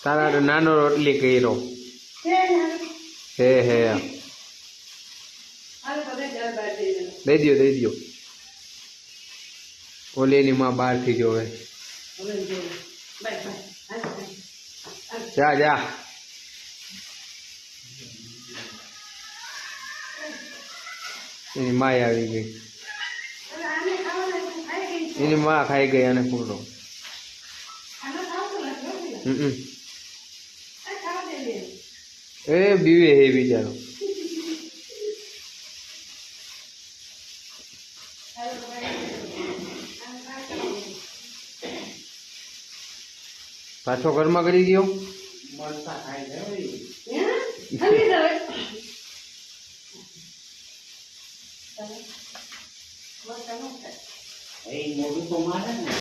તારા નાનો રોટલી કર્યો હે હે દઈ દો ઓલીની માં બહારથી જોવે જા જા એની માં આવી ગઈ એની માં ખાઈ ગઈ અને પૂરો એ બીવે હે બિચારો પાછો ઘરમાં કરી ગયો મોટું તો મારે ને